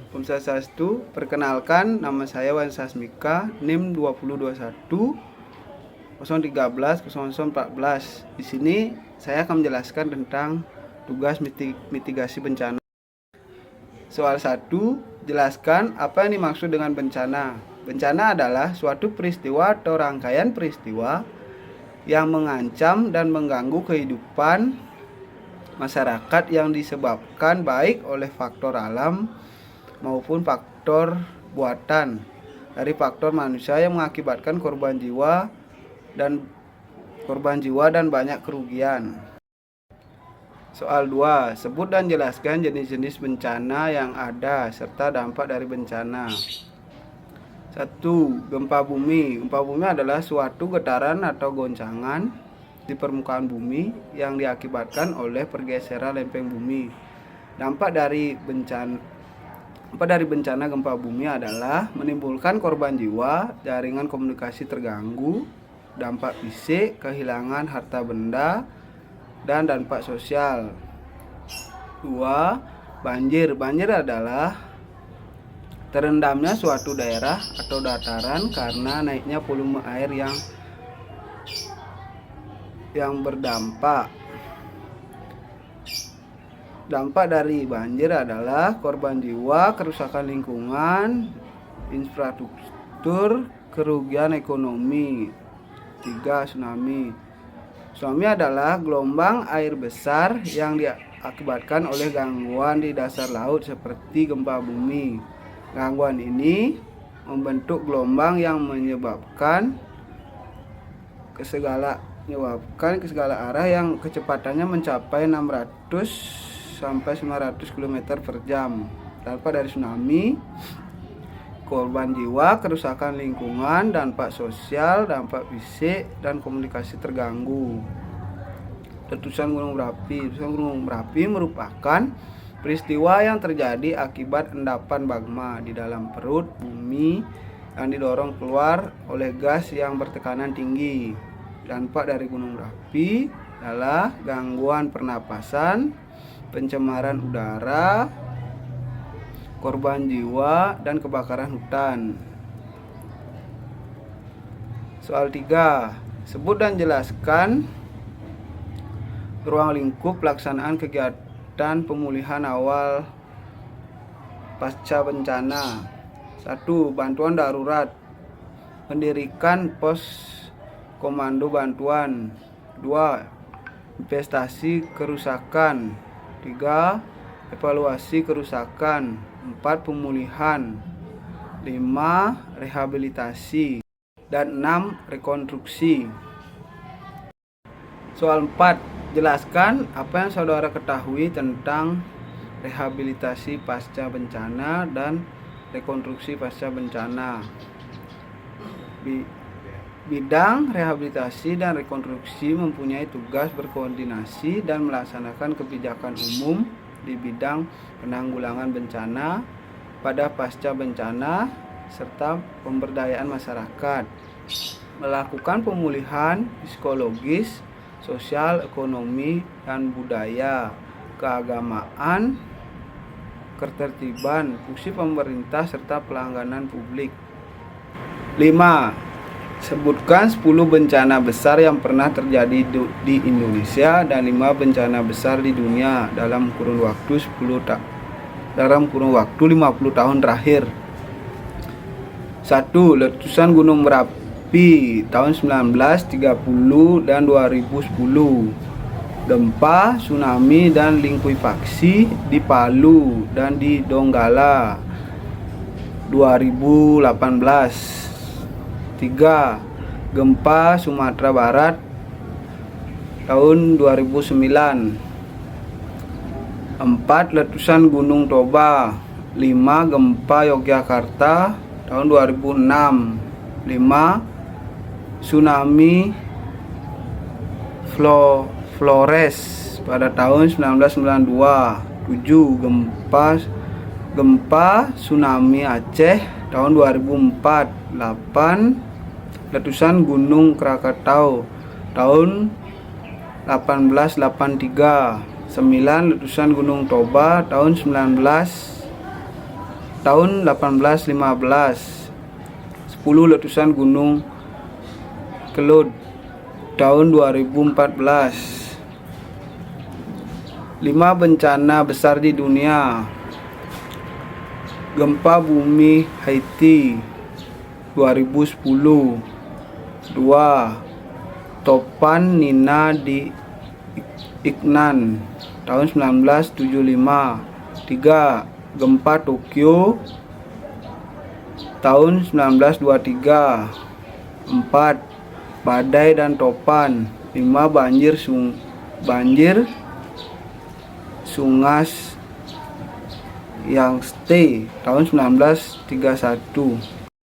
Om Swastiastu, perkenalkan nama saya Wan Sasmika, NIM 2021 013 0014. Di sini saya akan menjelaskan tentang tugas mitigasi bencana. Soal 1, jelaskan apa yang dimaksud dengan bencana. Bencana adalah suatu peristiwa atau rangkaian peristiwa yang mengancam dan mengganggu kehidupan masyarakat yang disebabkan baik oleh faktor alam maupun faktor buatan dari faktor manusia yang mengakibatkan korban jiwa dan banyak kerugian. Soal 2, sebut dan jelaskan jenis-jenis bencana yang ada serta dampak dari bencana. 1. Gempa bumi. Gempa bumi adalah suatu getaran atau goncangan di permukaan bumi yang diakibatkan oleh pergeseran lempeng bumi. Dampak dari bencana gempa bumi adalah menimbulkan korban jiwa, jaringan komunikasi terganggu, dampak fisik, kehilangan harta benda, dan dampak sosial. 2. Banjir. Banjir adalah terendamnya suatu daerah atau dataran karena naiknya volume air yang berdampak. Dampak dari banjir adalah korban jiwa, kerusakan lingkungan, infrastruktur, kerugian ekonomi. 3. Tsunami. Tsunami adalah gelombang air besar yang diakibatkan oleh gangguan di dasar laut seperti gempa bumi. Gangguan ini membentuk gelombang yang menyebabkan ke segala arah yang kecepatannya mencapai 600 sampai 900 km per jam. Dampak dari tsunami: korban jiwa, kerusakan lingkungan, dampak sosial, dampak fisik, dan komunikasi terganggu. Letusan gunung berapi. Letusan gunung berapi merupakan peristiwa yang terjadi akibat endapan magma di dalam perut bumi yang didorong keluar oleh gas yang bertekanan tinggi. Dampak dari gunung berapi adalah gangguan pernapasan, pencemaran udara, korban jiwa, dan kebakaran hutan. Soal 3, sebut dan jelaskan ruang lingkup pelaksanaan kegiatan pemulihan awal pasca bencana. 1. Bantuan darurat. Mendirikan pos komando bantuan. 2. Investasi kerusakan. 3. Evaluasi kerusakan. 4. Pemulihan. 5. Rehabilitasi. Dan 6. Rekonstruksi. Soal 4, jelaskan apa yang saudara ketahui tentang rehabilitasi pasca bencana dan rekonstruksi pasca bencana. Bidang rehabilitasi dan rekonstruksi mempunyai tugas berkoordinasi dan melaksanakan kebijakan umum di bidang penanggulangan bencana pada pasca bencana serta pemberdayaan masyarakat, melakukan pemulihan psikologis, sosial, ekonomi, dan budaya, keagamaan, ketertiban, fungsi pemerintah, serta pelangganan publik. 5. Sebutkan 10 bencana besar yang pernah terjadi di Indonesia dan 5 bencana besar di dunia dalam kurun waktu 50 tahun terakhir. 1. Letusan Gunung Merapi tahun 1930 dan 2010. Gempa, tsunami, dan likuifaksi di Palu dan di Donggala 2018. 3. Gempa Sumatera Barat tahun 2009. 4. Letusan Gunung Toba. 5. Gempa Yogyakarta tahun 2006. 5. Tsunami Flores pada tahun 1992. 7. Gempa tsunami Aceh tahun 2004. 8. Letusan Gunung Krakatau tahun 1883. 9. Letusan Gunung Toba tahun 19 tahun 1815. 10 letusan Gunung Kelud tahun 2014. 5 bencana besar di dunia. Gempa bumi Haiti 2010. 2. Topan Nina di Iknan tahun 1975. 3. Gempa Tokyo tahun 1923. 4. Badai dan topan. 5. Banjir Sungas Yangtze tahun 1931.